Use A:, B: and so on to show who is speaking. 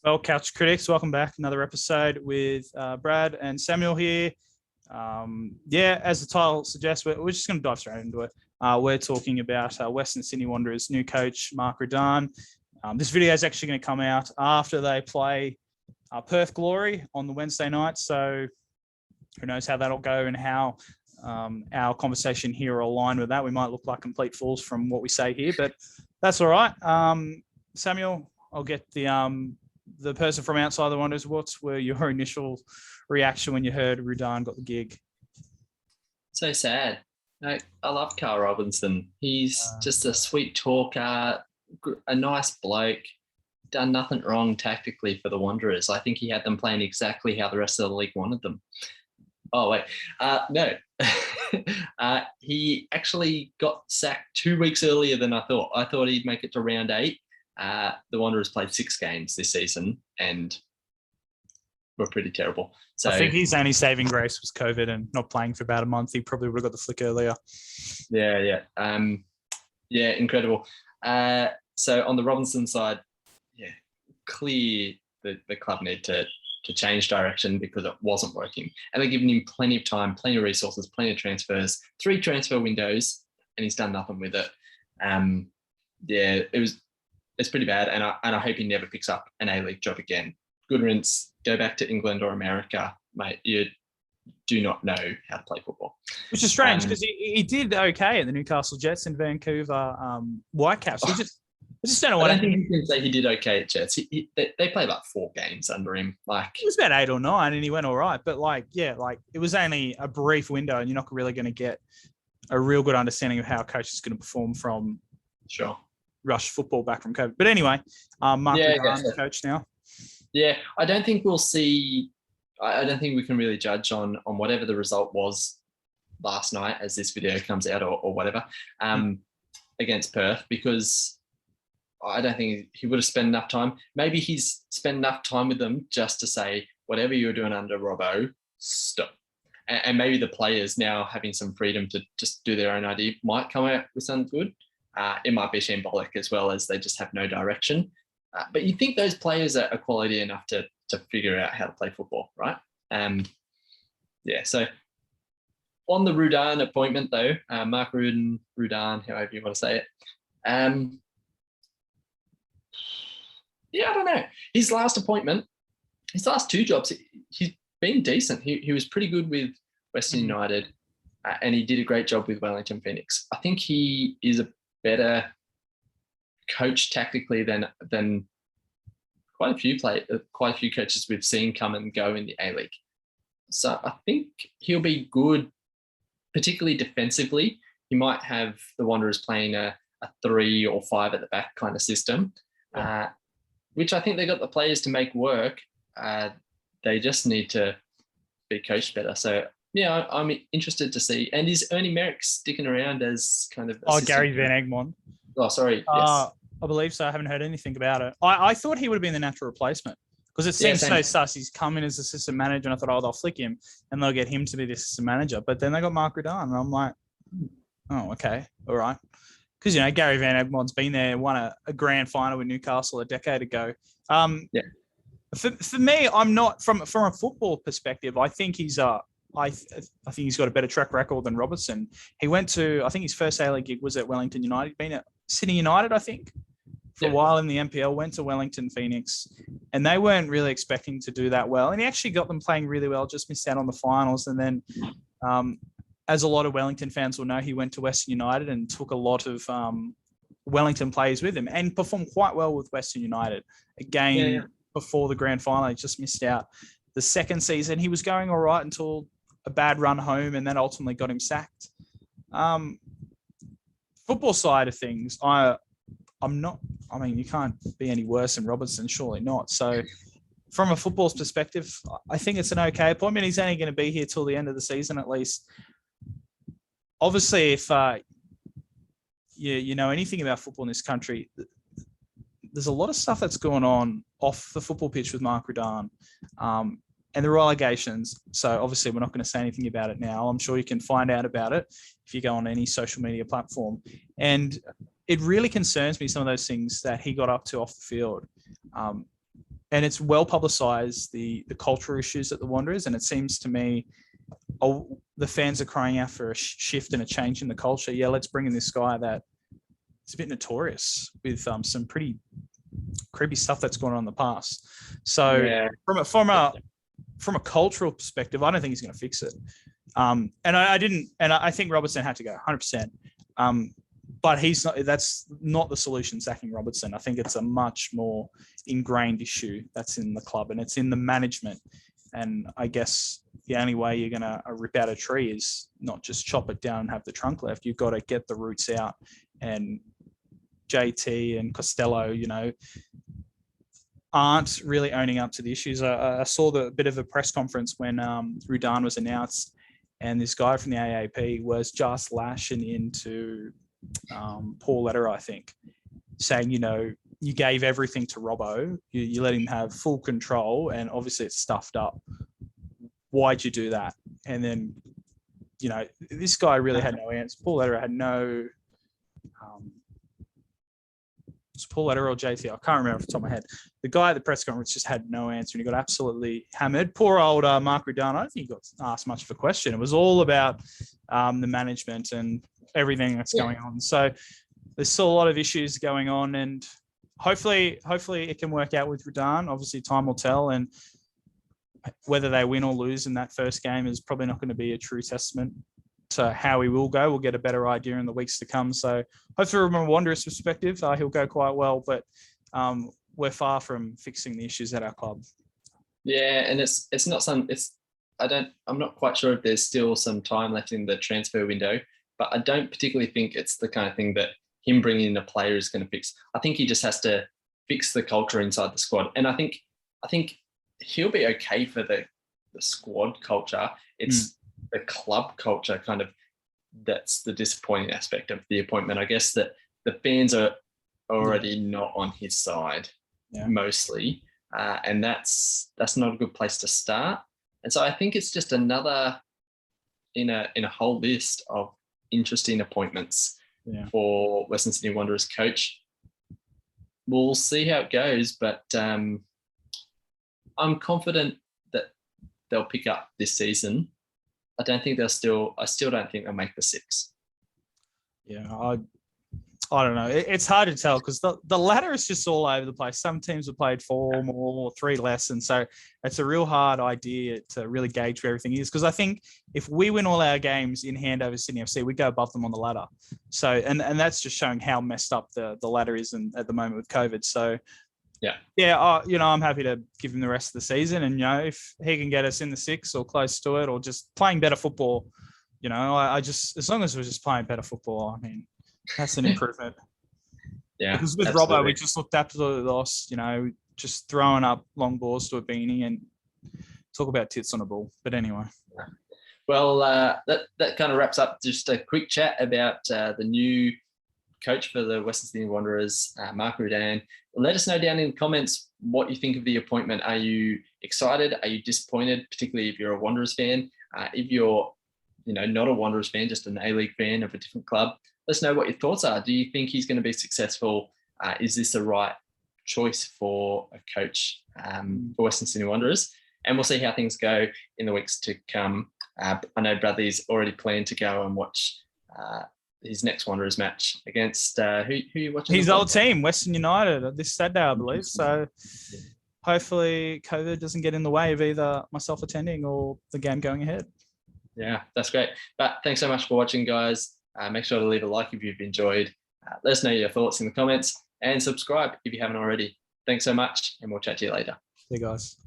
A: Well, Couch Critics, welcome back. Another episode with Brad and Samuel here. As the title suggests, we're just going to dive straight into it. We're talking about Western Sydney Wanderers' new coach, Mark Rudan. This video is actually going to come out after they play Perth Glory on the Wednesday night. So who knows how that'll go and how our conversation here will align with that. We might look like complete fools from what we say here, but that's all right. Samuel, I'll get the person from outside the Wanderers. What were your initial reaction when you heard Rudan got the gig?
B: So sad. I love Carl Robertson. He's just a sweet talker, a nice bloke, done nothing wrong tactically for the Wanderers. I think he had them playing exactly how the rest of the league wanted them. Oh, wait. No. He actually got sacked 2 weeks earlier than I thought. I thought he'd make it to round 8. The Wanderers played 6 games this season and were pretty terrible. So
A: I think his only saving grace was COVID and not playing for about a month. He probably would have got the flick earlier.
B: Yeah. Incredible. So on the Robinson side, clear the club need to change direction because it wasn't working. And they're giving him plenty of time, plenty of resources, plenty of transfers, 3 transfer windows, and he's done nothing with it. It's pretty bad, and I hope he never picks up an A-League job again. Good riddance, go back to England or America, mate. You do not know how to play football.
A: Which is strange because he did okay at the Newcastle Jets and Vancouver Whitecaps. I just don't know what.
B: I don't think you can say he did okay at Jets. They played like 4 games under him. Like
A: it was about 8 or 9, and he went all right. But it was only a brief window, and you're not really going to get a real good understanding of how a coach is going to perform from rush football back from COVID. But anyway, Mark Rudan's coach now.
B: Yeah, I don't think we'll see. I don't think we can really judge on whatever the result was last night as this video comes out or whatever against Perth, because I don't think he would have spent enough time. Maybe he's spent enough time with them just to say, whatever you were doing under Robbo, stop. And maybe the players now having some freedom to just do their own idea might come out with something good. It might be shambolic as well, as they just have no direction. But you think those players are quality enough to figure out how to play football, right? So on the Rudan appointment, though, Mark Rudan, however you want to say it, I don't know. His last appointment, his last 2 jobs, he's been decent. He was pretty good with Western United, and he did a great job with Wellington Phoenix. I think he is a better coach tactically than quite a few coaches we've seen come and go in the A-League. So I think he'll be good, particularly defensively. He might have the Wanderers playing a 3 or 5 at the back kind of system, which I think they got the players to make work. They just need to be coached better. So yeah, I'm interested to see. And is Ernie Merrick sticking around as kind of
A: Gary Van Egmond?
B: Oh, sorry. Yes.
A: I believe so. I haven't heard anything about it. I thought he would have been the natural replacement because it seems so sus. He's come in as assistant manager, and I thought, they'll flick him and they'll get him to be the assistant manager. But then they got Mark Rudan, and I'm like, oh, okay, all right. Because Gary Van Egmond's been there, won a grand final with Newcastle a decade ago. For me, I'm not from a football perspective. I think he's I think he's got a better track record than Robertson. He went to, I think his first A-League gig was at Wellington United. Been at Sydney United, I think, for a while in the NPL. Went to Wellington Phoenix, and they weren't really expecting to do that well. And he actually got them playing really well. Just missed out on the finals, and then, as a lot of Wellington fans will know, he went to Western United and took a lot of Wellington players with him, and performed quite well with Western United. Again, before the grand final, he just missed out. The second season, he was going all right until a bad run home, and then ultimately got him sacked. Football side of things, I'm not. I mean, you can't be any worse than Robertson, surely not. So, from a football's perspective, I think it's an okay appointment. He's only going to be here till the end of the season, at least. Obviously, if you know anything about football in this country, there's a lot of stuff that's going on off the football pitch with Mark Rudan. And there are allegations. So obviously we're not going to say anything about it now. I'm sure you can find out about it if you go on any social media platform. And it really concerns me, some of those things that he got up to off the field. and it's well publicised, the cultural issues at the Wanderers, and it seems to me the fans are crying out for a shift and a change in the culture. Yeah, let's bring in this guy that is a bit notorious with some pretty creepy stuff that's gone on in the past. So
B: Yeah.
A: from a cultural perspective, I don't think he's going to fix it. And I think Robertson had to go 100%. But that's not the solution, sacking Robertson. I think it's a much more ingrained issue that's in the club, and it's in the management. And I guess the only way you're going to rip out a tree is not just chop it down and have the trunk left. You've got to get the roots out. And JT and Costello, aren't really owning up to the issues. I saw the bit of a press conference when Rudan was announced, and this guy from the AAP was just lashing into Paul Lederer, I think, saying, you gave everything to Robbo, you let him have full control, and obviously it's stuffed up. Why'd you do that? And then, this guy really had no answer. Paul Lederer had no... was Paul Lederer or JT? I can't remember off the top of my head. The guy at the press conference just had no answer, and he got absolutely hammered. Poor old Mark Rudan, I don't think he got asked much of a question. It was all about the management and everything that's going on. So there's still a lot of issues going on, and hopefully it can work out with Rudan. Obviously, time will tell, and whether they win or lose in that first game is probably not going to be a true testament to how he will go. We'll get a better idea in the weeks to come. So hopefully from a Wanderers perspective, he'll go quite well, but we're far from fixing the issues at our club.
B: Yeah, and it's not I'm not quite sure if there's still some time left in the transfer window, but I don't particularly think it's the kind of thing that him bringing in a player is going to fix. I think he just has to fix the culture inside the squad. And I think he'll be okay for the squad culture. It's the club culture kind of that's the disappointing aspect of the appointment. I guess that the fans are already not on his side mostly, and that's not a good place to start. And so I think it's just another in a whole list of interesting appointments for Western Sydney Wanderers coach. We'll see how it goes, but I'm confident that they'll pick up this season. I still don't think they'll make the 6.
A: Yeah, I don't know. It's hard to tell because the ladder is just all over the place. Some teams have played 4 more, 3 less. And so it's a real hard idea to really gauge where everything is. Because I think if we win all our games in hand over Sydney FC, we go above them on the ladder. So, and that's just showing how messed up the ladder is at the moment with COVID. So, I'm happy to give him the rest of the season. And, if he can get us in the 6 or close to it or just playing better football, I just, as long as we're just playing better football, I mean, that's an improvement. Because with absolutely. Robbo, we just looked absolutely lost, just throwing up long balls to a beanie and talk about tits on a ball. But anyway.
B: Well, that kind of wraps up just a quick chat about the new coach for the Western Sydney Wanderers, Mark Rudan. Let us know down in the comments what you think of the appointment. Are you excited? Are you disappointed, particularly if you're a Wanderers fan? If you're, not a Wanderers fan, just an A-League fan of a different club, let us know what your thoughts are. Do you think he's going to be successful? Is this the right choice for a coach for Western Sydney Wanderers? And we'll see how things go in the weeks to come. I know Bradley's already planned to go and watch his next Wanderers match against who are you watching?
A: His old team, Western United, this Saturday, I believe. So hopefully COVID doesn't get in the way of either myself attending or the game going ahead.
B: Yeah, that's great. But thanks so much for watching, guys. Make sure to leave a like if you've enjoyed. Let us know your thoughts in the comments and subscribe if you haven't already. Thanks so much, and we'll chat to you later.
A: See you guys.